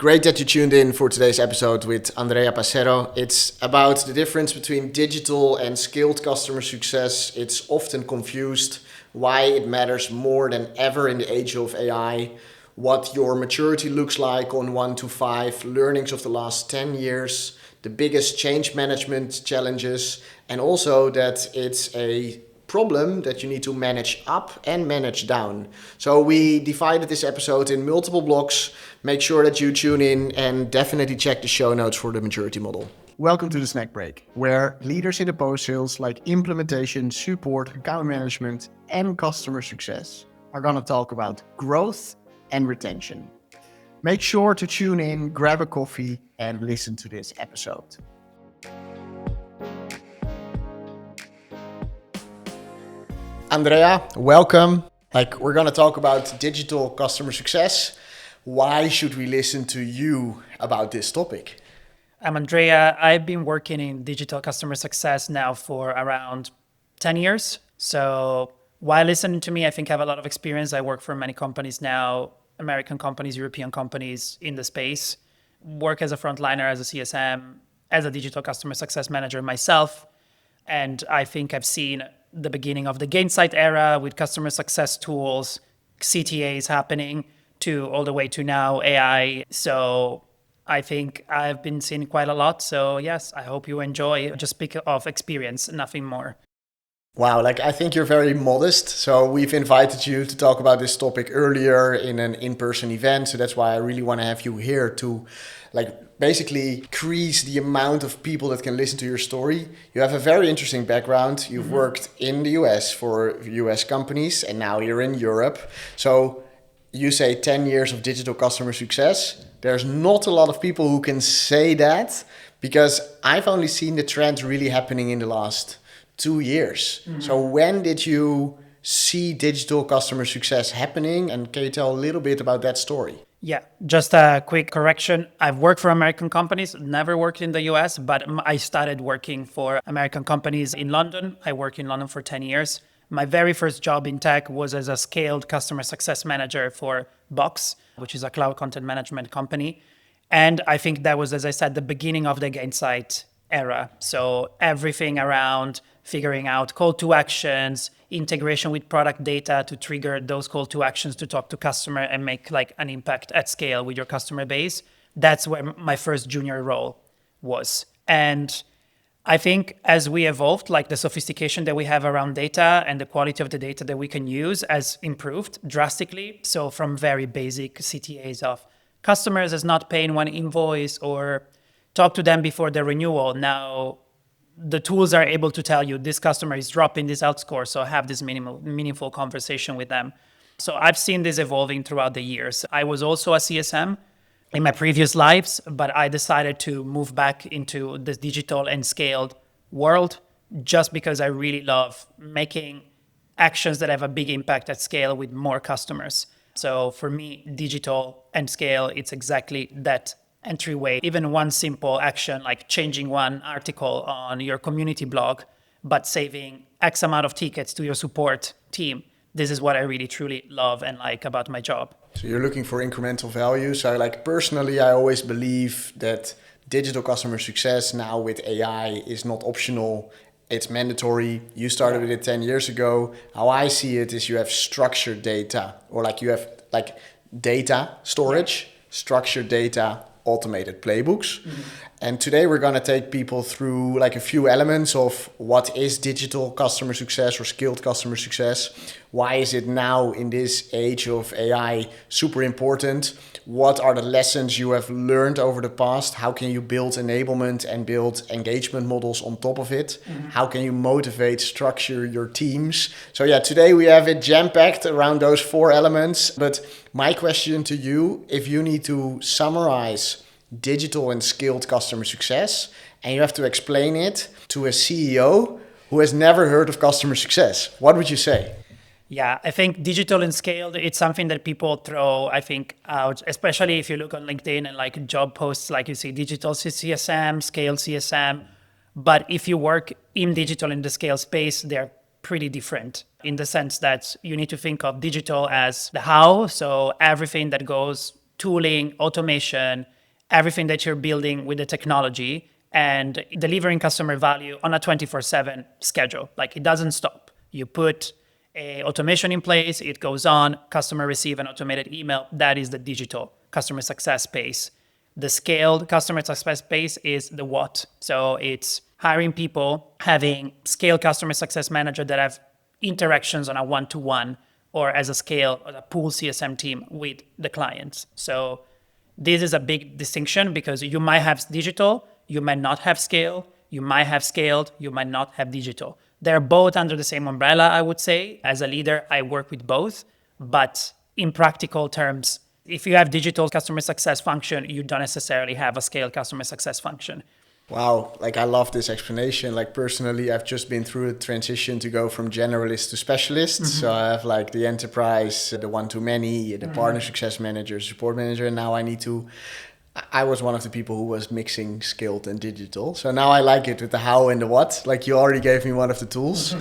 Great that you tuned in for today's episode with Andrea Pasero. It's about the difference between digital and skilled customer success. It's often confused, why it matters more than ever in the age of AI, what your maturity looks like on 1 to 5, learnings of the last 10 years, the biggest change management challenges, and also that it's a problem that you need to manage up and manage down. So we divided this episode in multiple blocks. Make sure that you tune in and definitely check the show notes for the maturity model. Welcome to the Snack Break, where leaders in the post-sales like implementation, support, account management, and customer success are going to talk about growth and retention. Make sure to tune in, grab a coffee, and listen to this episode. Andrea, welcome. We're going to talk about digital customer success. Why should we listen to you about this topic? I'm Andrea. I've been working in digital customer success now for around 10 years. So while listening to me, I think I have a lot of experience. I work for many companies now, American companies, European companies in the space. Work as a frontliner, as a CSM, as a digital customer success manager myself. And I think I've seen the beginning of the Gainsight era with customer success tools, CTAs happening, to all the way to now AI. So I think I've been seeing quite a lot. So yes, I hope you enjoy. Just speak of experience, nothing more. Wow, I think you're very modest. So we've invited you to talk about this topic earlier in an in-person event. So that's why I really want to have you here to basically increase the amount of people that can listen to your story. You have a very interesting background. You've worked in the US for US companies, and now you're in Europe. So you say 10 years of digital customer success. There's not a lot of people who can say that, because I've only seen the trend really happening in the last 2 years. So when did you see digital customer success happening? And can you tell a little bit about that story? Yeah, just a quick correction. I've worked for American companies, never worked in the US, but I started working for American companies in London. I worked in London for 10 years. My very first job in tech was as a scaled customer success manager for Box, which is a cloud content management company. And I think that was, as I said, the beginning of the Gainsight era. So everything around figuring out call to actions, integration with product data to trigger those call to actions to talk to customer and make an impact at scale with your customer base. That's where my first junior role was. And I think as we evolved, the sophistication that we have around data and the quality of the data that we can use has improved drastically. So from very basic CTAs of customers as not paying one invoice or talk to them before the renewal. Now the tools are able to tell you this customer is dropping this outscore, so have this meaningful conversation with them. So I've seen this evolving throughout the years. I was also a CSM in my previous lives, but I decided to move back into the digital and scaled world just because I really love making actions that have a big impact at scale with more customers. So for me, digital and scale, it's exactly that entryway. Even one simple action like changing one article on your community blog, but saving X amount of tickets to your support team. This is what I really truly love and like about my job. So you're looking for incremental value. So personally, I always believe that digital customer success now with AI is not optional. It's mandatory. You started with it 10 years ago. How I see it is you have structured data, or you have data storage, structured data, automated playbooks. And today we're going to take people through a few elements of what is digital customer success or skilled customer success. Why is it now in this age of AI super important? What are the lessons you have learned over the past? How can you build enablement and build engagement models on top of it? How can you motivate, structure your teams? So today we have it jam-packed around those 4 elements. But my question to you, if you need to summarize digital and skilled customer success, and you have to explain it to a CEO who has never heard of customer success, what would you say? Yeah, I think digital and scaled, it's something that people throw, out, especially if you look on LinkedIn and job posts, you see digital CSM, scaled CSM. But if you work in digital in the scale space, they're pretty different in the sense that you need to think of digital as the how. So everything that goes tooling, automation, everything that you're building with the technology and delivering customer value on a 24/7 schedule. Like it doesn't stop. You put a automation in place, it goes on, customer receive an automated email. That is the digital customer success space. The scaled customer success space is the what. So it's hiring people, having scaled customer success manager that have interactions on a one-to-one or as a scale, a pool CSM team with the clients. So this is a big distinction because you might have digital, you might not have scale, you might have scaled, you might not have digital. They're both under the same umbrella, I would say. As a leader, I work with both. But in practical terms, if you have digital customer success function, you don't necessarily have a scaled customer success function. Wow, like I love this explanation. Like personally, I've just been through a transition to go from generalist to specialist. So I have like the enterprise, the one-to-many, the partner success manager, support manager. And now I was one of the people who was mixing skilled and digital. So now I like it with the how and the what. Like you already gave me one of the tools.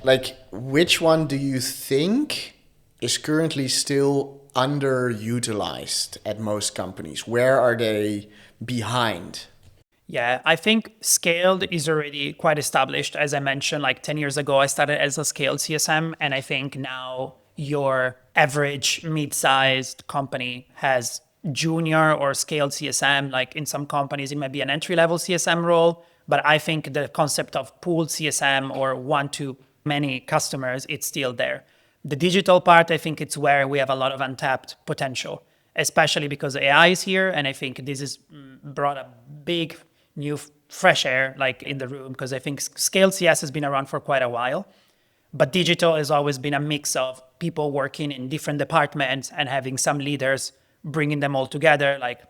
Like which one do you think is currently still underutilized at most companies? Where are they behind? Yeah, I think scaled is already quite established. As I mentioned, like 10 years ago, I started as a scaled CSM. And I think now your average mid-sized company has junior or scaled CSM. Like in some companies, it might be an entry-level CSM role. But I think the concept of pooled CSM or one-to-many customers, it's still there. The digital part, I think it's where we have a lot of untapped potential, especially because AI is here. And I think this has brought a big new fresh air like in the room because I think scaled CS has been around for quite a while. But digital has always been a mix of people working in different departments and having some leaders bringing them all together. Like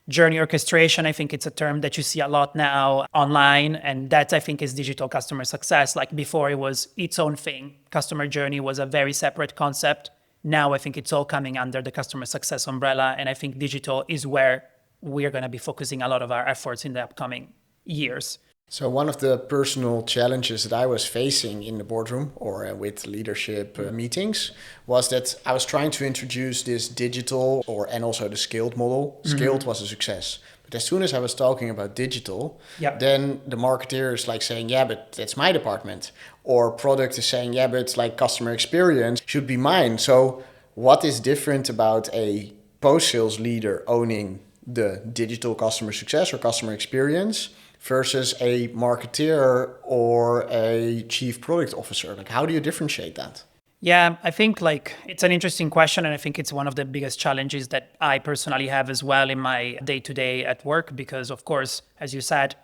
journey orchestration, I think it's a term that you see a lot now online. And that I think is digital customer success. Like before it was its own thing. Customer journey was a very separate concept. Now I think it's all coming under the customer success umbrella. And I think digital is where we're going to be focusing a lot of our efforts in the upcoming years. So one of the personal challenges that I was facing in the boardroom or with leadership meetings was that I was trying to introduce this digital and also the scaled model. Scaled was a success. But as soon as I was talking about digital, then the marketeer is like saying, yeah, but that's my department. Or product is saying, yeah, but it's like customer experience should be mine. So what is different about a post-sales leader owning the digital customer success or customer experience versus a marketeer or a chief product officer? Like, how do you differentiate that? Yeah, I think like it's an interesting question. And I think it's one of the biggest challenges that I personally have as well in my day-to-day at work. Because of course, as you said,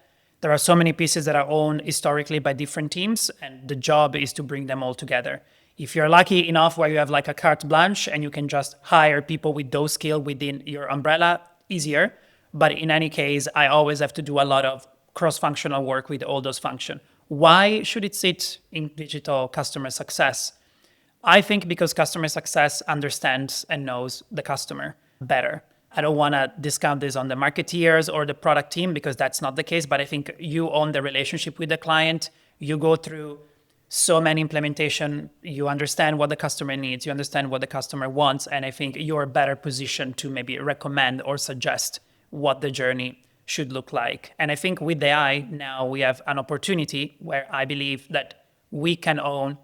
there are so many pieces that are owned historically by different teams. And the job is to bring them all together. If you're lucky enough where you have like a carte blanche and you can just hire people with those skills within your umbrella, easier. But in any case, I always have to do a lot of cross-functional work with all those functions. Why should it sit in digital customer success? I think because customer success understands and knows the customer better. I don't want to discount this on the marketeers or the product team because that's not the case, but I think you own the relationship with the client. You go through so many implementation, you understand what the customer needs, you understand what the customer wants, and I think you're better positioned to maybe recommend or suggest what the journey should look like. And I think with AI now we have an opportunity where I believe that we can own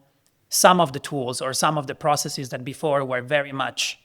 some of the tools or some of the processes that before were very much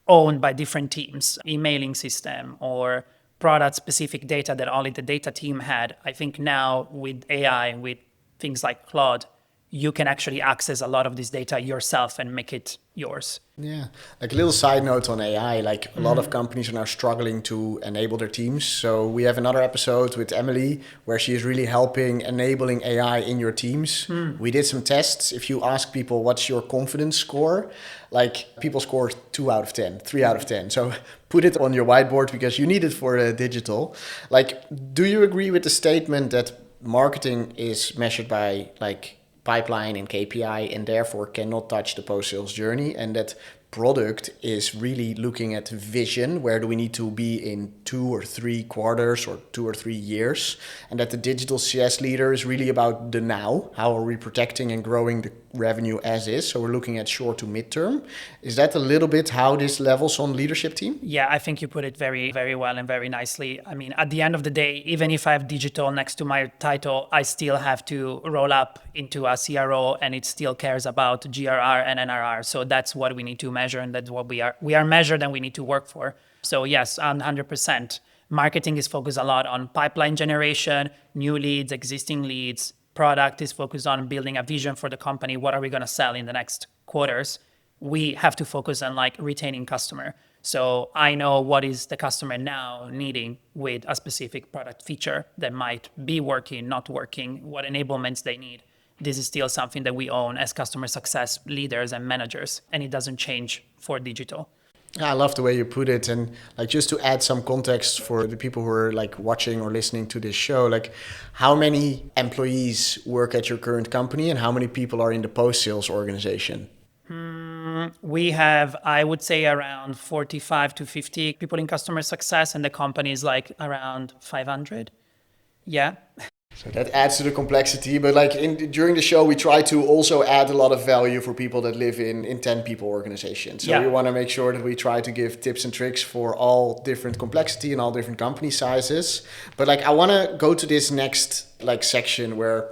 owned by different teams, emailing system or product specific data that only the data team had. I think now with AI, with things like Claude, you can actually access a lot of this data yourself and make it yours. Yeah, like a little side note on AI, like a lot of companies are now struggling to enable their teams. So we have another episode with Emily where she is really helping enabling AI in your teams. We did some tests. If you ask people what's your confidence score, like people score 2 out of 10, 3 out of 10. So put it on your whiteboard because you need it for digital. Like, do you agree with the statement that marketing is measured by like pipeline and KPI and therefore cannot touch the post-sales journey, and that product is really looking at vision. Where do we need to be in 2 or 3 quarters or 2 or 3 years? And that the digital CS leader is really about the now. How are we protecting and growing the revenue as is? So we're looking at short to midterm. Is that a little bit how this levels on leadership team? Yeah, I think you put it very, very well and very nicely. I mean, at the end of the day, even if I have digital next to my title, I still have to roll up into a CRO, and it still cares about GRR and NRR. So that's what we need to measure, and that's what we are measured and we need to work for. So yes, 100%. Marketing is focused a lot on pipeline generation, new leads, existing leads. Product is focused on building a vision for the company. What are we going to sell in the next quarters? We have to focus on like retaining customer. So I know what is the customer now needing with a specific product feature that might be working, not working, what enablements they need. This is still something that we own as customer success leaders and managers, and it doesn't change for digital. I love the way you put it. And like, just to add some context for the people who are like watching or listening to this show, like how many employees work at your current company and how many people are in the post-sales organization? We have, I would say, around 45 to 50 people in customer success, and the company is like around 500. Yeah. So that adds to the complexity. But like during the show, we try to also add a lot of value for people that live in 10 people organizations. So we want to make sure that we try to give tips and tricks for all different complexity and all different company sizes. But like, I want to go to this next like section where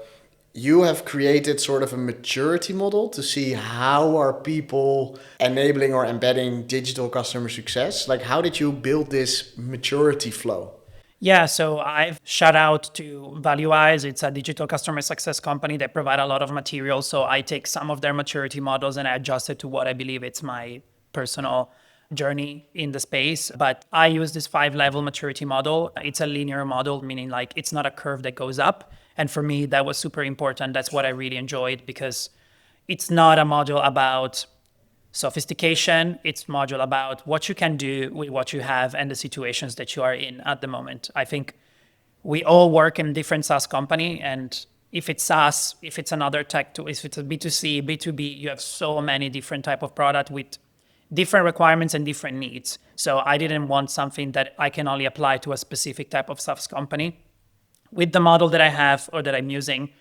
you have created sort of a maturity model to see how are people enabling or embedding digital customer success. Like, how did you build this maturity flow? Yeah, so I've shout out to ValueWise. It's a digital customer success company that provide a lot of material. So I take some of their maturity models and I adjust it to what I believe it's my personal journey in the space. But I use this 5-level maturity model. It's a linear model, meaning like it's not a curve that goes up. And for me, that was super important. That's what I really enjoyed, because it's not a module about sophistication. It's a module about what you can do with what you have and the situations that you are in at the moment. I think we all work in different SaaS company, and if it's SaaS, if it's another tech tool, if it's a B2C, B2B, you have so many different type of product with different requirements and different needs. So I didn't want something that I can only apply to a specific type of SaaS company. With the model that I have or that I'm using,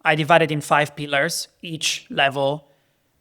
I divided in 5 pillars. Each level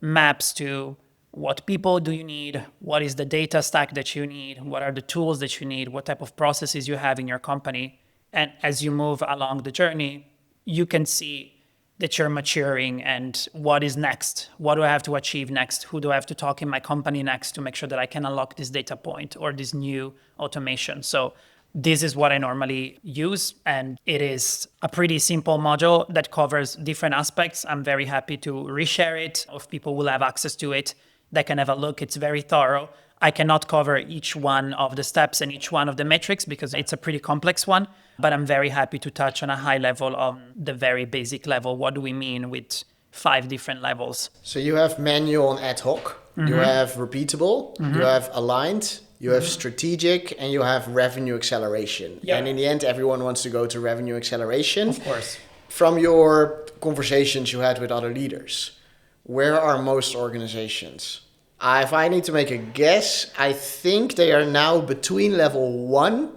maps to what people do you need, what is the data stack that you need, what are the tools that you need, what type of processes you have in your company. And as you move along the journey, you can see that you're maturing and what is next. What do I have to achieve next? Who do I have to talk in my company next to make sure that I can unlock this data point or this new automation? So this is what I normally use, and it is a pretty simple module that covers different aspects. I'm very happy to reshare it, if people will have access to it. They can have a look. It's very thorough. I cannot cover each one of the steps and each one of the metrics because it's a pretty complex one, but I'm very happy to touch on a high level on the very basic level. What do we mean with 5 different levels? So you have manual and ad hoc, you have repeatable, you have aligned, you have strategic, and you have revenue acceleration. Yeah. And in the end, everyone wants to go to revenue acceleration. Of course. From your conversations you had with other leaders, where are most organizations? If I need to make a guess, I think they are now between level 1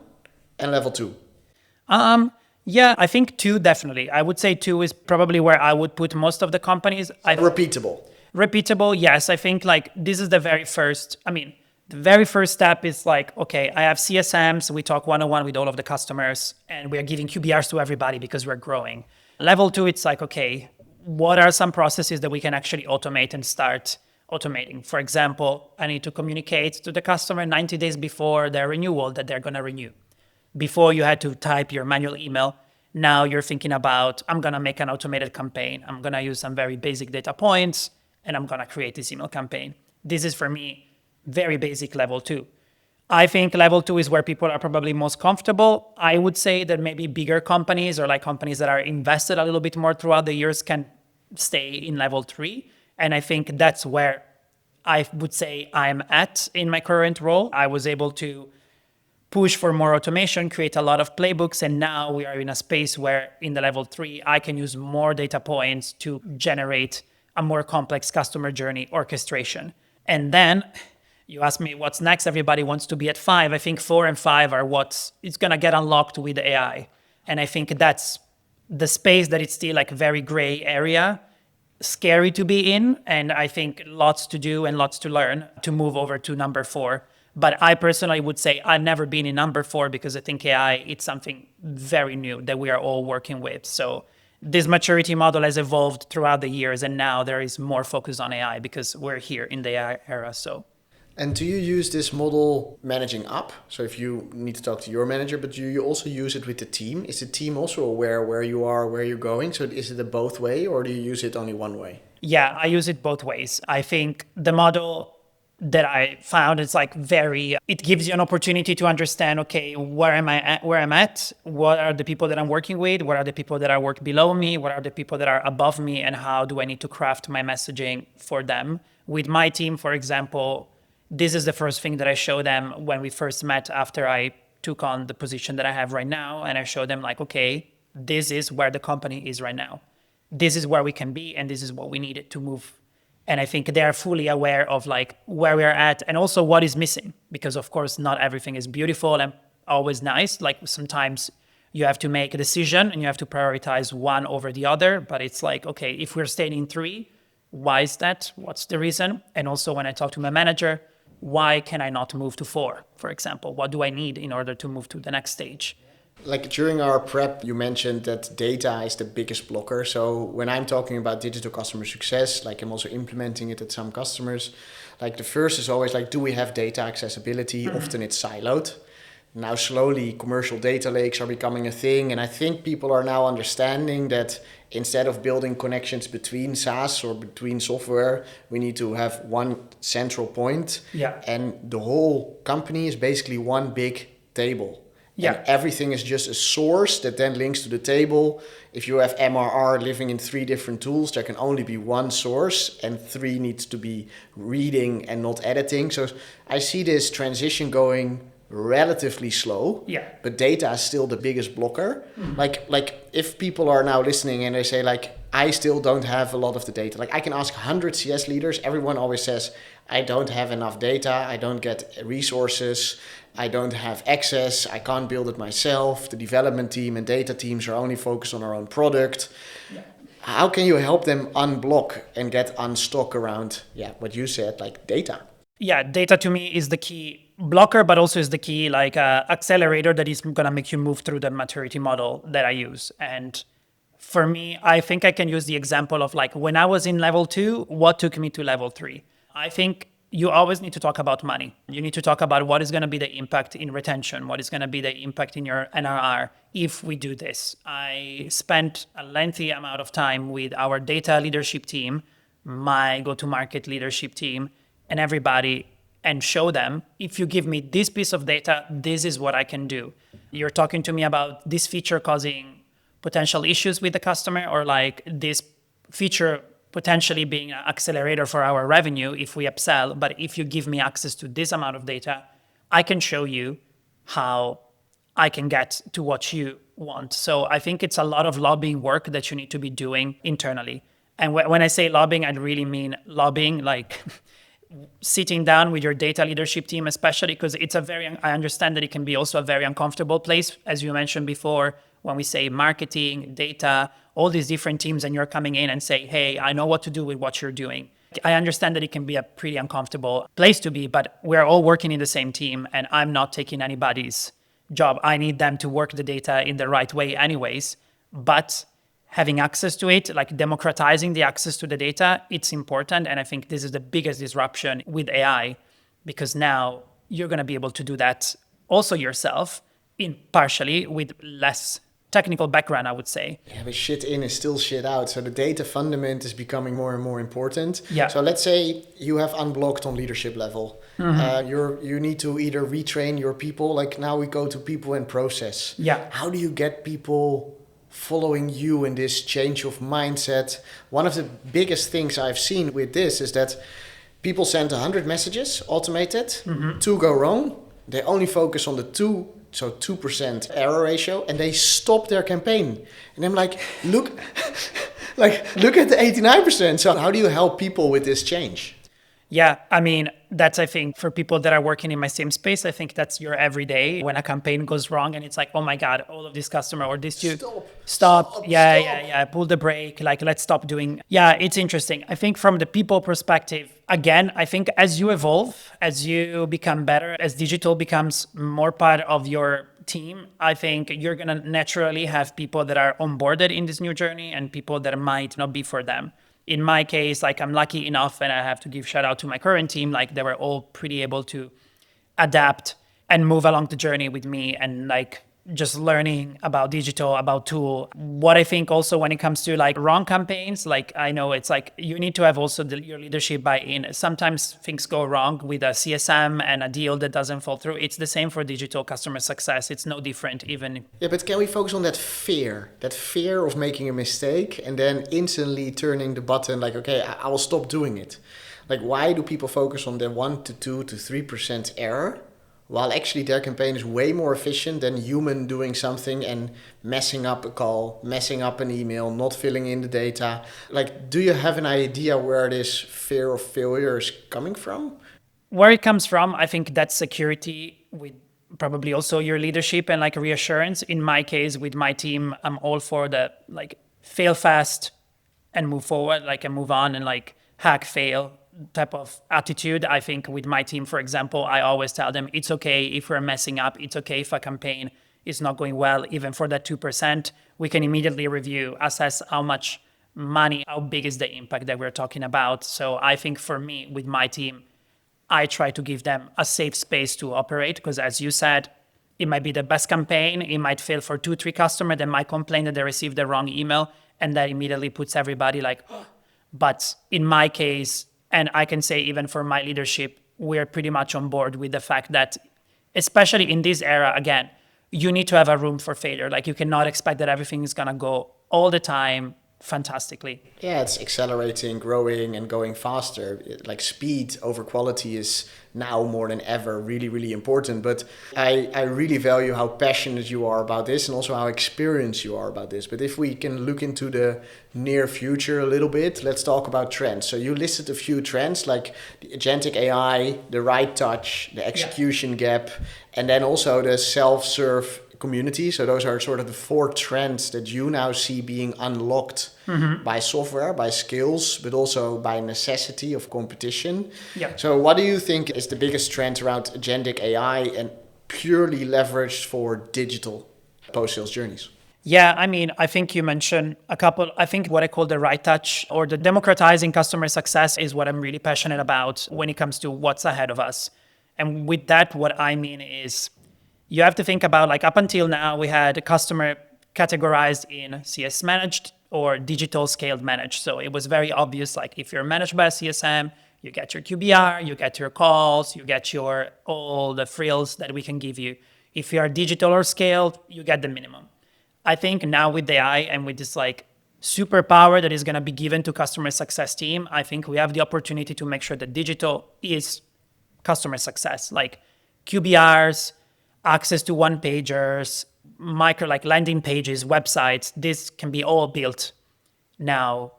and level 2. Yeah, I think 2 definitely. I would say 2 is probably where I would put most of the companies. Repeatable, yes. I think like this is the very first step is like, okay, I have CSMs, we talk one-on-one with all of the customers, and we are giving QBRs to everybody because we're growing. Level 2, it's like, okay, what are some processes that we can actually automate and start automating? For example, I need to communicate to the customer 90 days before their renewal that they're going to renew. Before you had to type your manual email, now you're thinking about, I'm going to make an automated campaign. I'm going to use some very basic data points, and I'm going to create this email campaign. This is for me very basic level 2. I think level 2 is where people are probably most comfortable. I would say that maybe bigger companies or like companies that are invested a little bit more throughout the years can stay in level 3. And I think that's where I would say I'm at in my current role. I was able to push for more automation, create a lot of playbooks, and now we are in a space where in the level 3, I can use more data points to generate a more complex customer journey orchestration. And then you ask me what's next. Everybody wants to be at 5. I think 4 and 5 are it's going to get unlocked with AI. And I think that's the space that it's still like very gray area, scary to be in. And I think lots to do and lots to learn to move over to number 4. But I personally would say I've never been in number 4 because I think AI, it's something very new that we are all working with. So this maturity model has evolved throughout the years, and now there is more focus on AI because we're here in the AI era. So. And do you use this model managing up? So if you need to talk to your manager, but do you also use it with the team? Is the team also aware where you are, where you're going? So is it a both way, or do you use it only one way? Yeah, I use it both ways. I think the model that I found is like it gives you an opportunity to understand, okay, where am I at, where I'm at? What are the people that I'm working with? What are the people that are work below me? What are the people that are above me? And how do I need to craft my messaging for them? With my team, for example, this is the first thing that I show them when we first met after I took on the position that I have right now. And I show them like, okay, this is where the company is right now. This is where we can be, and this is what we needed to move. And I think they are fully aware of like where we are at and also what is missing, because of course, not everything is beautiful and always nice. Like sometimes you have to make a decision and you have to prioritize one over the other, but it's like, okay, if we're staying in 3, why is that? What's the reason? And also when I talk to my manager, why can I not move to 4, for example? What do I need in order to move to the next stage? Like during our prep, you mentioned that data is the biggest blocker. So when I'm talking about digital customer success, like I'm also implementing it at some customers, like the first is always like, do we have data accessibility? Often it's siloed. Now slowly commercial data lakes are becoming a thing. And I think people are now understanding that instead of building connections between SaaS or between software, we need to have one central point. Yeah. And the whole company is basically one big table. Yeah. And everything is just a source that then links to the table. If you have MRR living in 3 different tools, there can only be one source, and 3 needs to be reading and not editing. So I see this transition going relatively slow, but data is still the biggest blocker. Like if people are now listening and they say like, I still don't have a lot of the data. Like I can ask 100 CS leaders. Everyone always says, I don't have enough data. I don't get resources. I don't have access. I can't build it myself. The development team and data teams are only focused on our own product. Yeah. How can you help them unblock and get unstuck around, what you said, like data? Yeah, data to me is the key blocker, but also is the key like accelerator that is going to make you move through the maturity model that I use. And for me, I think I can use the example of like when I was in level 2, what took me to level 3. I think you always need to talk about money. You need to talk about what is going to be the impact in retention, what is going to be the impact in your NRR if we do this. I spent a lengthy amount of time with our data leadership team, my go-to-market leadership team, and everybody, and show them, if you give me this piece of data, this is what I can do. You're talking to me about this feature causing potential issues with the customer, or like this feature potentially being an accelerator for our revenue if we upsell. But if you give me access to this amount of data, I can show you how I can get to what you want. So I think it's a lot of lobbying work that you need to be doing internally. And when I say lobbying, I really mean lobbying, like sitting down with your data leadership team, especially because I understand that it can be also a very uncomfortable place, as you mentioned before, when we say marketing, data, all these different teams, and you're coming in and say, hey, I know what to do with what you're doing. I understand that it can be a pretty uncomfortable place to be, but we're all working in the same team, and I'm not taking anybody's job. I need them to work the data in the right way anyways, but having access to it, like democratizing the access to the data, it's important. And I think this is the biggest disruption with AI, because now you're going to be able to do that also yourself, partially with less technical background, I would say. Yeah, but shit in is still shit out. So the data fundament is becoming more and more important. Yeah. So let's say you have unblocked on leadership level. Mm-hmm. You need to either retrain your people. Like now we go to people and process. Yeah. How do you get people following you in this change of mindset? One of the biggest things I've seen with this is that people send 100 messages automated, 2 go wrong. They only focus on the 2% error ratio, and they stop their campaign. And I'm like, look at the 89%. So how do you help people with this change? Yeah, I mean, that's, I think, for people that are working in my same space, I think that's your everyday when a campaign goes wrong and it's like, oh my God, all of this customer or this two, stop. Yeah, yeah, yeah. Pull the brake. Like, let's stop doing. Yeah, it's interesting. I think from the people perspective, again, I think as you evolve, as you become better, as digital becomes more part of your team, I think you're going to naturally have people that are onboarded in this new journey and people that might not be for them. In my case, like I'm lucky enough, and I have to give shout out to my current team, like they were all pretty able to adapt and move along the journey with me and like just learning about digital, about tool. What I think also when it comes to like wrong campaigns, like I know it's like you need to have also your leadership buy-in. Sometimes things go wrong with a CSM and a deal that doesn't fall through. It's the same for digital customer success. It's no different even. Yeah, but can we focus on that fear of making a mistake and then instantly turning the button like, okay, I will stop doing it. Like, why do people focus on the 1 to 2 to 3% error while actually their campaign is way more efficient than human doing something and messing up a call, messing up an email, not filling in the data? Like, do you have an idea where this fear of failure is coming from? Where it comes from, I think that's security with probably also your leadership and like reassurance. In my case, with my team, I'm all for the like fail fast and move forward, like and move on and like hack fail type of attitude. I think with my team, for example, I always tell them it's okay if we're messing up. It's okay if a campaign is not going well. Even for that 2%, we can immediately review, assess how much money, how big is the impact that we're talking about. So I think for me, with my team, I try to give them a safe space to operate because, as you said, it might be the best campaign. It might fail for 2-3 customers. They might complain that they received the wrong email, and that immediately puts everybody like, oh. But in my case, and I can say even for my leadership, we're pretty much on board with the fact that, especially in this era, again, you need to have a room for failure. Like you cannot expect that everything is gonna go all the time fantastically. Yeah, it's accelerating, growing, and going faster. Like speed over quality is now more than ever really, really important. But I really value how passionate you are about this and also how experienced you are about this. But if we can look into the near future a little bit, let's talk about trends. So you listed a few trends like the agentic AI, the right touch, the execution gap, and then also the self-serve community. So those are sort of the 4 trends that you now see being unlocked by software, by skills, but also by necessity of competition. Yeah. So what do you think is the biggest trend around agentic AI and purely leveraged for digital post-sales journeys? Yeah, I mean, I think you mentioned a couple. I think what I call the right touch or the democratizing customer success is what I'm really passionate about when it comes to what's ahead of us. And with that, what I mean is you have to think about, like, up until now, we had a customer categorized in CS managed or digital scaled managed. So it was very obvious, like if you're managed by a CSM, you get your QBR, you get your calls, you get your all the frills that we can give you. If you are digital or scaled, you get the minimum. I think now with AI and with this like superpower that is going to be given to customer success team, I think we have the opportunity to make sure that digital is customer success, like QBRs, access to one-pagers, micro like landing pages, websites. This can be all built now,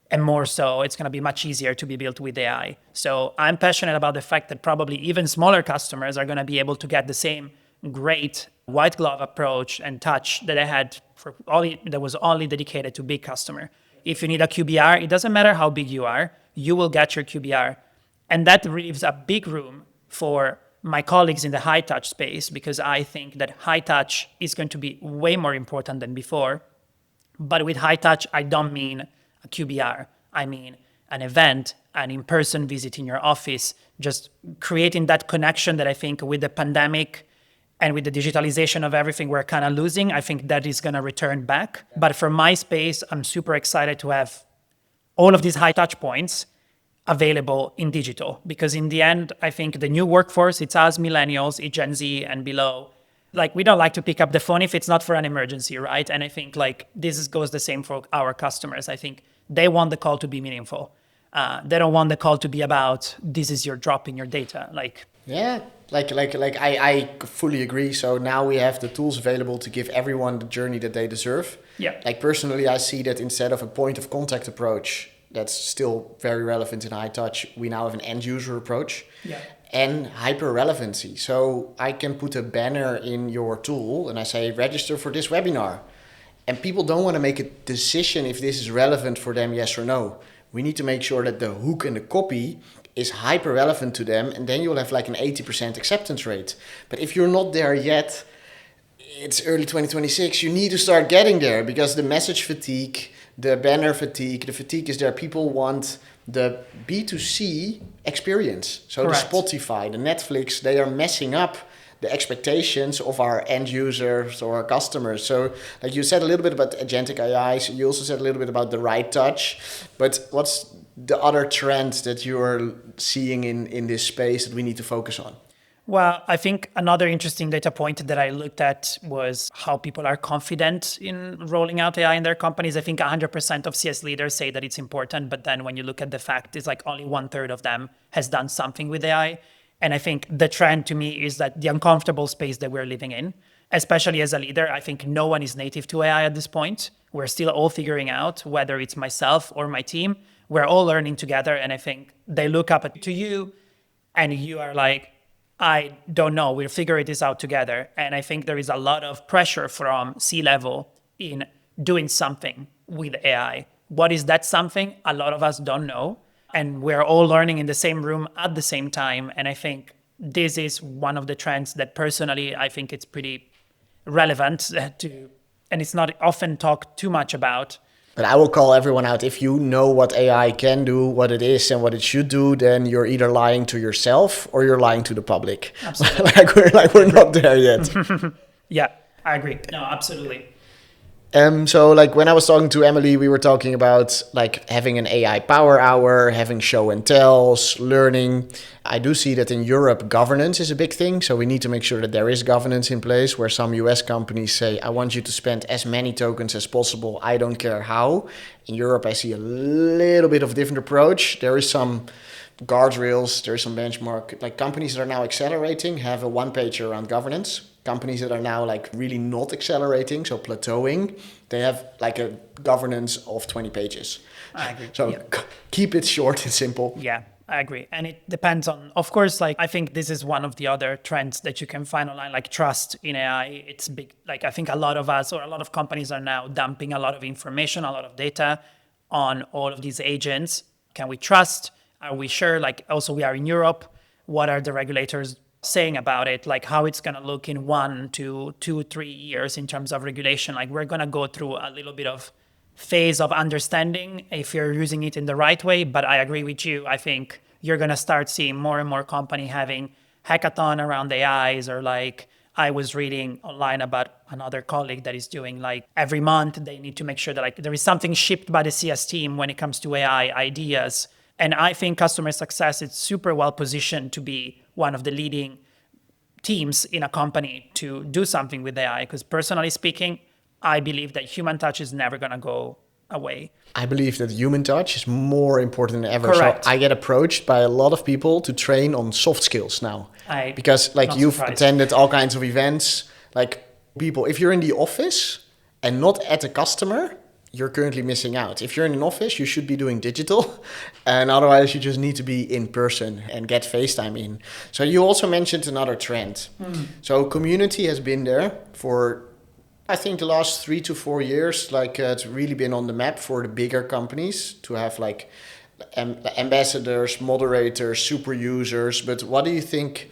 and more so, it's going to be much easier to be built with AI. So I'm passionate about the fact that probably even smaller customers are going to be able to get the same great white glove approach and touch that I had for that was only dedicated to big customer. If you need a QBR, it doesn't matter how big you will get your QBR. And that leaves a big room for my colleagues in the high touch space, because I think that high touch is going to be way more important than before. But with high touch, I don't mean a QBR. I mean an event, an in-person visit in your office, just creating that connection that I think with the pandemic and with the digitalization of everything we're kind of losing, I think that is going to return back. But for my space, I'm super excited to have all of these high touch points available in digital, because in the end, I think the new workforce, it's us millennials, it's Gen Z and below. Like, we don't like to pick up the phone if it's not for an emergency, right? And I think like goes the same for our customers. I think they want the call to be meaningful. They don't want the call to be about, this is your drop in your data. Like, yeah, I fully agree. So now we have the tools available to give everyone the journey that they deserve. Yeah. Like personally, I see that instead of a point of contact approach, that's still very relevant in high touch. We now have an end user approach. Yeah. And hyper relevancy. So I can put a banner in your tool and I say, register for this webinar. And people don't want to make a decision if this is relevant for them, yes or no. We need to make sure that the hook and the copy is hyper relevant to them. And then you'll have like an 80% acceptance rate. But if you're not there yet, it's early 2026, you need to start getting there, because the message fatigue, the banner fatigue, the fatigue is there. People want the B2C experience. So Correct. The Spotify, the Netflix, they are messing up the expectations of our end users or our customers. So like you said a little bit about agentic AIs, you also said a little bit about the right touch, but what's the other trend that you're seeing in this space that we need to focus on? Well, I think another interesting data point that I looked at was how people are confident in rolling out AI in their companies. I think 100% of CS leaders say that it's important, but then when you look at the fact, it's like only 1/3 of them has done something with AI. And I think the trend to me is that the uncomfortable space that we're living in, especially as a leader, I think no one is native to AI at this point. We're still all figuring out, whether it's myself or my team, we're all learning together. And I think they look up to you and you are like, I don't know, we'll figure this out together. And I think there is a lot of pressure from C-level in doing something with AI. What is that something? A lot of us don't know. And we're all learning in the same room at the same time. And I think this is one of the trends that personally, I think it's pretty relevant to, and it's not often talked too much about. But I will call everyone out. If you know what AI can do, what it is and what it should do, then you're either lying to yourself or you're lying to the public. Absolutely. we're not there yet. Yeah, I agree. No, absolutely. So like when I was talking to Emily, we were talking about like having an AI power hour, having show and tells, learning. I do see that in Europe, governance is a big thing. So we need to make sure that there is governance in place, where some US companies say, I want you to spend as many tokens as possible. I don't care how. In Europe, I see a little bit of a different approach. There is some guardrails, there is some benchmark. Like companies that are now accelerating have a one-pager around governance. Companies that are now like really not accelerating, so plateauing, they have like a governance of 20 pages. I agree. So Yeah. Keep it short and simple. Yeah, I agree. And it depends on, of course, like I think this is one of the other trends that you can find online, like trust in AI. It's big. Like I think a lot of us or a lot of companies are now dumping a lot of information, a lot of data on all of these agents. Can we trust? Are we sure? Like also we are in Europe. What are the regulators saying about it? Like how it's going to look in 1 to 2, 3 years in terms of regulation? Like we're going to go through a little bit of phase of understanding if you're using it in the right way. But I agree with you. I think you're going to start seeing more and more company having hackathon around AIs, or like I was reading online about another colleague that is doing like every month they need to make sure that like there is something shipped by the CS team when it comes to AI ideas. And I think customer success is super well positioned to be one of the leading teams in a company to do something with AI. Because personally speaking, I believe that human touch is never going to go away. I believe that human touch is more important than ever. Correct. So I get approached by a lot of people to train on soft skills now. Because like you've attended all kinds of events, like people, if you're in the office and not at a customer, you're currently missing out. If you're in an office, you should be doing digital, and otherwise you just need to be in person and get FaceTime in. So you also mentioned another trend. So community has been there for, I think, the last 3 to 4 years. Like it's really been on the map for the bigger companies to have like ambassadors, moderators, super users. But what do you think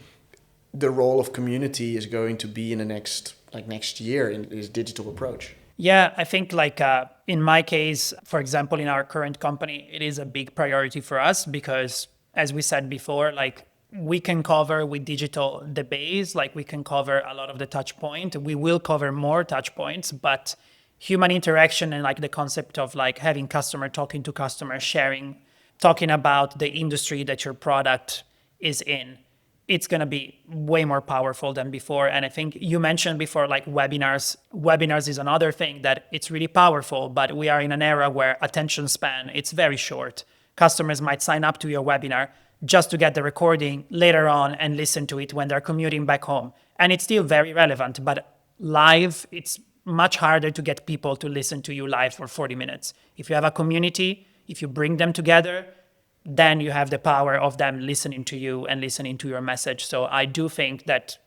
the role of community is going to be in the next year in this digital approach? Yeah, I think like in my case, for example, in our current company, it is a big priority for us because, as we said before, like we can cover with digital the base, like we can cover a lot of the touch point. We will cover more touch points, but human interaction and like the concept of like having customer talking to customer, sharing, talking about the industry that your product is in, it's going to be way more powerful than before. And I think you mentioned before, like webinars. Webinars is another thing that it's really powerful, but we are in an era where attention span, it's very short. Customers might sign up to your webinar just to get the recording later on and listen to it when they're commuting back home. And it's still very relevant, but live, it's much harder to get people to listen to you live for 40 minutes. If you have a community, If you bring them together, then you have the power of them listening to you and listening to your message. So I do think that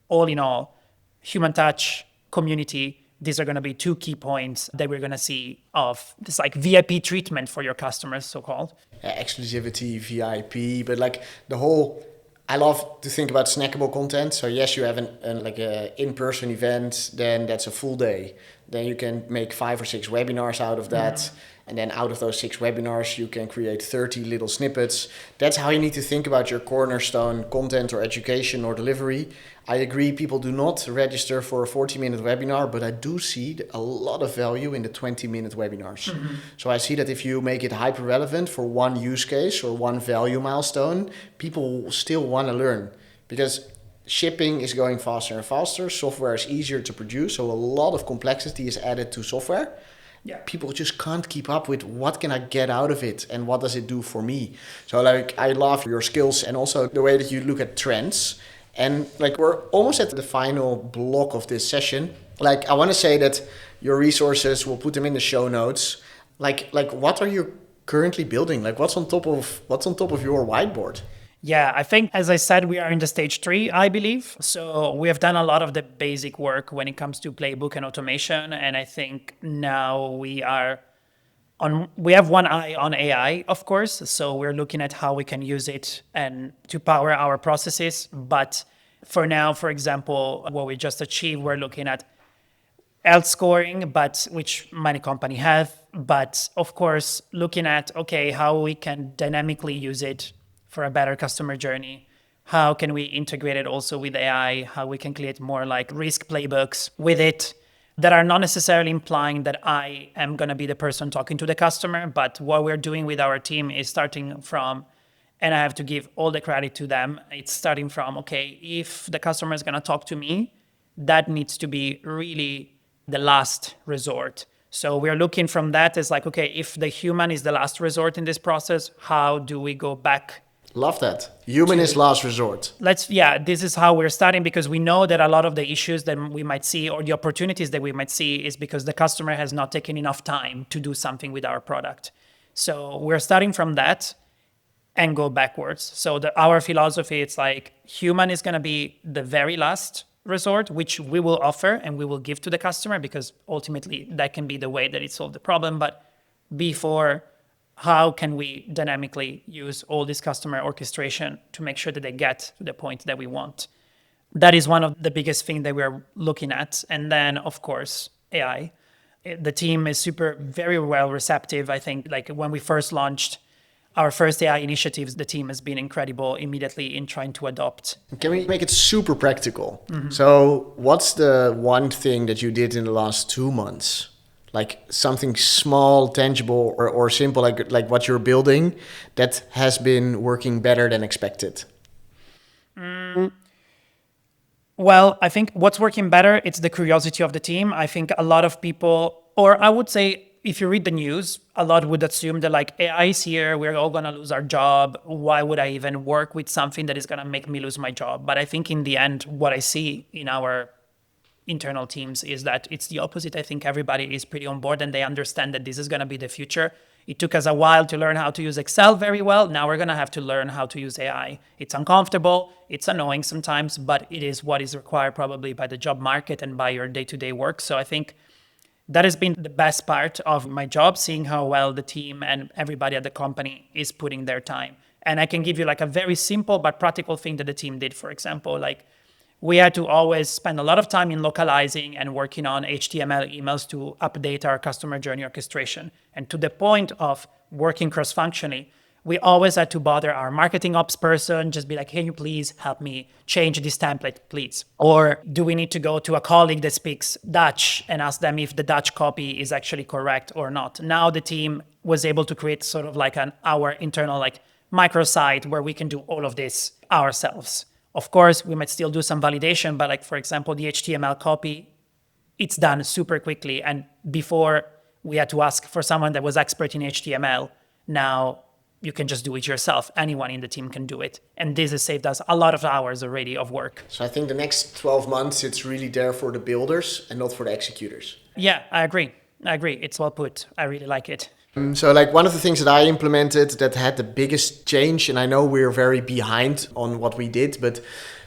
all in all, human touch, community, these are going to be two key points that we're going to see of this like VIP treatment for your customers, so-called. Exclusivity, VIP, but like the whole, I love to think about snackable content. So yes, you have like a in-person event, then that's a full day. Then you can make 5 or 6 webinars out of that. And then out of those 6 webinars, you can create 30 little snippets. That's how you need to think about your cornerstone content or education or delivery. I agree, people do not register for a 40-minute webinar, but I do see a lot of value in the 20-minute webinars. So I see that if you make it hyper-relevant for one use case or one value milestone, people still want to learn. Because shipping is going faster and faster. Software is easier to produce, so a lot of complexity is added to software. Yeah. People just can't keep up with what can I get out of it and what does it do for me. So like I love your skills and also the way that you look at trends. And like we're almost at the final block of this session. Like I want to say that your resources, we'll put them in the show notes. Like what are you currently building? Like what's on top of your whiteboard? Yeah, I think, as I said, we are in the stage 3, I believe. So we have done a lot of the basic work when it comes to playbook and automation. And I think now we have one eye on AI, of course. So we're looking at how we can use it and to power our processes. But for now, for example, what we just achieved, we're looking at health scoring, but which many companies have. But of course, looking at, okay, how we can dynamically use it for a better customer journey. How can we integrate it also with AI? How we can create more like risk playbooks with it that are not necessarily implying that I am going to be the person talking to the customer, but what we're doing with our team is starting from, and I have to give all the credit to them, it's starting from, okay, if the customer is going to talk to me, that needs to be really the last resort. So we're looking from that as like, okay, if the human is the last resort in this process, how do we go back? Love that. Human is last resort. This is how we're starting, because we know that a lot of the issues that we might see or the opportunities that we might see is because the customer has not taken enough time to do something with our product. So we're starting from that and go backwards. So our philosophy, it's like human is going to be the very last resort, which we will offer and we will give to the customer, because ultimately that can be the way that it solves the problem. But before, how can we dynamically use all this customer orchestration to make sure that they get to the point that we want? That is one of the biggest things that we're looking at. And then, of course, AI. The team is very well receptive. I think like when we first launched our first AI initiatives, the team has been incredible immediately in trying to adopt. Can we make it super practical? So what's the one thing that you did in the last 2 months? Like something small, tangible, or simple, like what you're building that has been working better than expected? Well, I think what's working better, it's the curiosity of the team. I think a lot of people, or I would say, if you read the news, a lot would assume that like AI is here, we're all going to lose our job. Why would I even work with something that is going to make me lose my job? But I think in the end, what I see in our internal teams is that it's the opposite. I think everybody is pretty on board and they understand that this is going to be the future. It took us a while to learn how to use Excel very well. Now we're going to have to learn how to use AI. It's uncomfortable, it's annoying sometimes, but it is what is required probably by the job market and by your day-to-day work. So I think that has been the best part of my job, seeing how well the team and everybody at the company is putting their time. And I can give you like a very simple but practical thing that the team did. For example, like we had to always spend a lot of time in localizing and working on HTML emails to update our customer journey orchestration. And to the point of working cross-functionally, we always had to bother our marketing ops person, just be like, can you please help me change this template, please? Or do we need to go to a colleague that speaks Dutch and ask them if the Dutch copy is actually correct or not? Now the team was able to create sort of like our internal like microsite where we can do all of this ourselves. Of course, we might still do some validation, but like, for example, the HTML copy, it's done super quickly. And before we had to ask for someone that was expert in HTML. Now you can just do it yourself. Anyone in the team can do it. And this has saved us a lot of hours already of work. So I think the next 12 months, it's really there for the builders and not for the executors. Yeah, I agree. It's well put. I really like it. So like one of the things that I implemented that had the biggest change, and I know we're very behind on what we did, but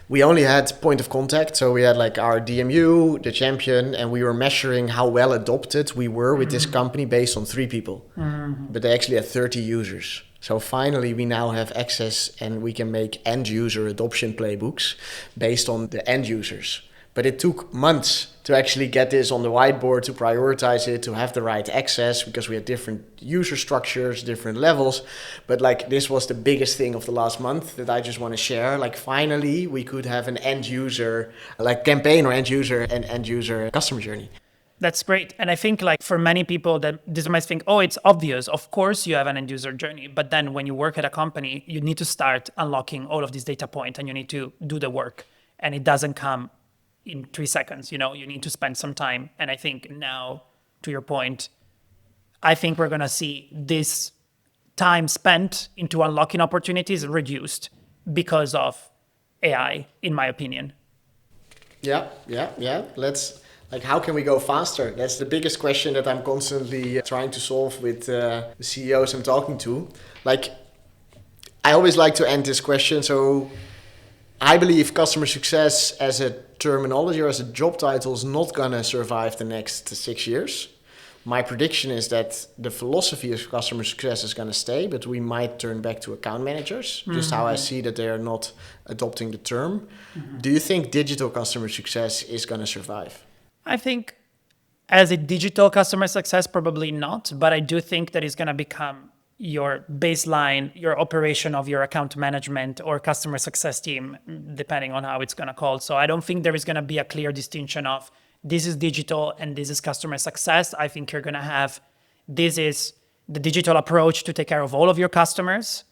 we only had point of contact. So we had like our DMU, the champion, and we were measuring how well adopted we were with this company based on 3 people. But they actually had 30 users. So finally, we now have access and we can make end user adoption playbooks based on the end users. But it took months to actually get this on the whiteboard, to prioritize it, to have the right access, because we had different user structures, different levels. But like this was the biggest thing of the last month that I just want to share. Like finally, we could have an end user, like campaign or end user and end user customer journey. That's great. And I think like for many people that this might think, oh, it's obvious. Of course you have an end user journey. But then when you work at a company, you need to start unlocking all of these data points and you need to do the work. And it doesn't come in 3 seconds, you need to spend some time. And I think now, to your point, I think we're going to see this time spent into unlocking opportunities reduced because of AI, in my opinion. Yeah. How can we go faster? That's the biggest question that I'm constantly trying to solve with the CEOs I'm talking to. Like, I always like to end this question. So I believe customer success as a terminology or as a job title is not going to survive the next 6 years. My prediction is that the philosophy of customer success is going to stay, but we might turn back to account managers, just how I see that they are not adopting the term. Do you think digital customer success is going to survive? I think as a digital customer success, probably not, but I do think that it's going to become your baseline, your operation of your account management or customer success team, depending on how it's going to call. So I don't think there is going to be a clear distinction of this is digital and this is customer success. I think you're going to have, this is the digital approach to take care of all of your customers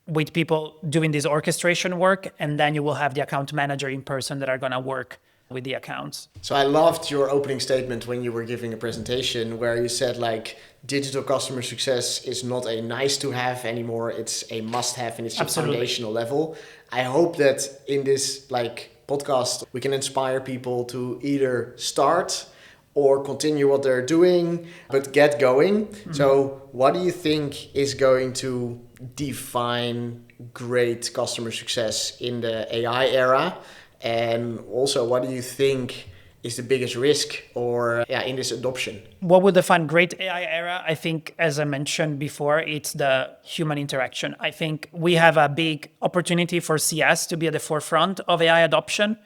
with people doing this orchestration work. And then you will have the account manager in person that are going to work with the accounts. So I loved your opening statement when you were giving a presentation where you said like digital customer success is not a nice to have anymore, it's a must have and it's a foundational level. I hope that in this podcast we can inspire people to either start or continue what they're doing, but get going. So what do you think is going to define great customer success in the AI era? And also, what do you think is the biggest risk in this adoption? What would define great AI era? I think, as I mentioned before, it's the human interaction. I think we have a big opportunity for CS to be at the forefront of AI adoption.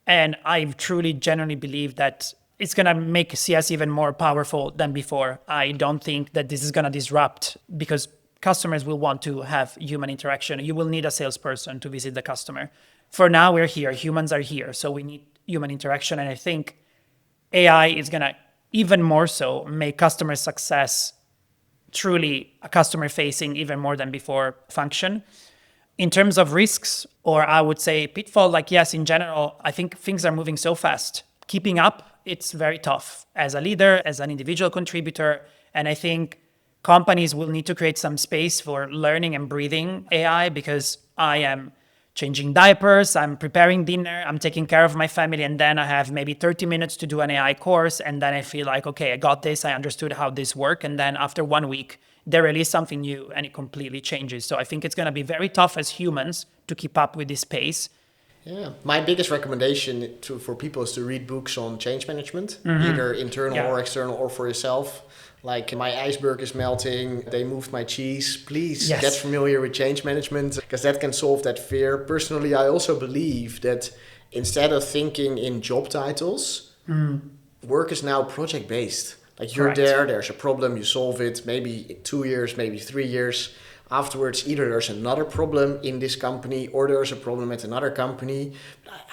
And I truly, genuinely believe that it's going to make CS even more powerful than before. I don't think that this is going to disrupt because customers will want to have human interaction. You will need a salesperson to visit the customer. For now, we're here. Humans are here. So we need human interaction. And I think AI is going to even more so make customer success truly a customer facing even more than before function. In terms of risks, or I would say pitfall, yes, in general, I think things are moving so fast. Keeping up, it's very tough as a leader, as an individual contributor. And I think companies will need to create some space for learning and breathing AI because I am changing diapers, I'm preparing dinner, I'm taking care of my family, and then I have maybe 30 minutes to do an AI course, and then I feel like, okay, I got this, I understood how this works, and then after 1 week, they release something new, and it completely changes. So I think it's going to be very tough as humans to keep up with this pace. Yeah, my biggest recommendation for people is to read books on change management, either internal or external or for yourself. Like my iceberg is melting, they moved my cheese. Please get familiar with change management because that can solve that fear. Personally, I also believe that instead of thinking in job titles, work is now project-based. Like you're there's a problem, you solve it, maybe 2 years, maybe 3 years. Afterwards, either there's another problem in this company or there's a problem at another company.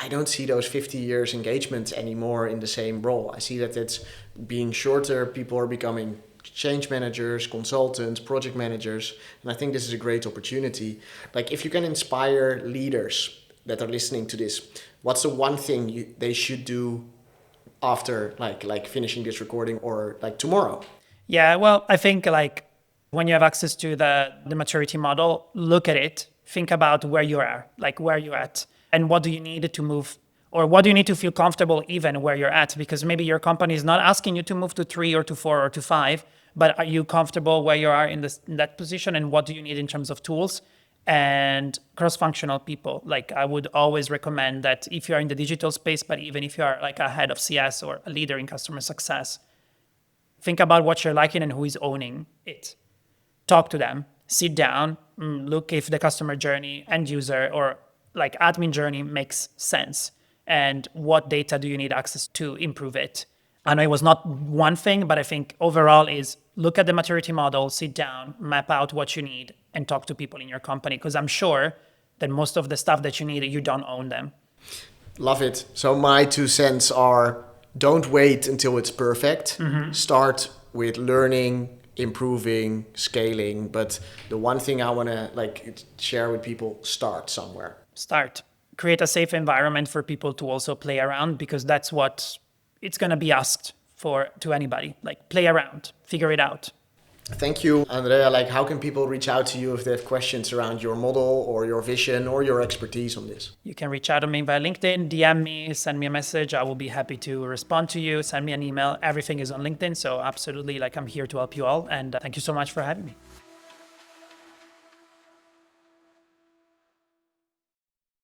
I don't see those 50 years engagement anymore in the same role. I see that it's being shorter. People are becoming change managers, consultants, project managers. And I think this is a great opportunity. Like if you can inspire leaders that are listening to this, what's the one thing they should do after like finishing this recording or tomorrow? Yeah, well, I think when you have access to the maturity model, look at it, think about where you are, where you're at, and what do you need to move, or what do you need to feel comfortable even where you're at? Because maybe your company is not asking you to move to 3 or to 4 or to 5, but are you comfortable where you are in that position, and what do you need in terms of tools? And cross-functional people. Like, I would always recommend that if you're in the digital space, but even if you are like a head of CS or a leader in customer success, think about what you're liking and who is owning it. Talk to them, sit down, look if the customer journey, end user, or like admin journey makes sense. And what data do you need access to improve it? I know it was not one thing, but I think overall is look at the maturity model, sit down, map out what you need, and talk to people in your company. Because I'm sure that most of the stuff that you need, you don't own them. Love it. So my 2 cents are, don't wait until it's perfect. Start with learning, improving, scaling. But the one thing I want to like share with people, start somewhere. Start. Create a safe environment for people to also play around, because that's what it's going to be asked for to anybody. Like, play around, figure it out. Thank you, Andrea. Like, how can people reach out to you if they have questions around your model or your vision or your expertise on this? You can reach out to me via LinkedIn, DM me, send me a message. I will be happy to respond to you. Send me an email. Everything is on LinkedIn. So absolutely, like, I'm here to help you all. And thank you so much for having me.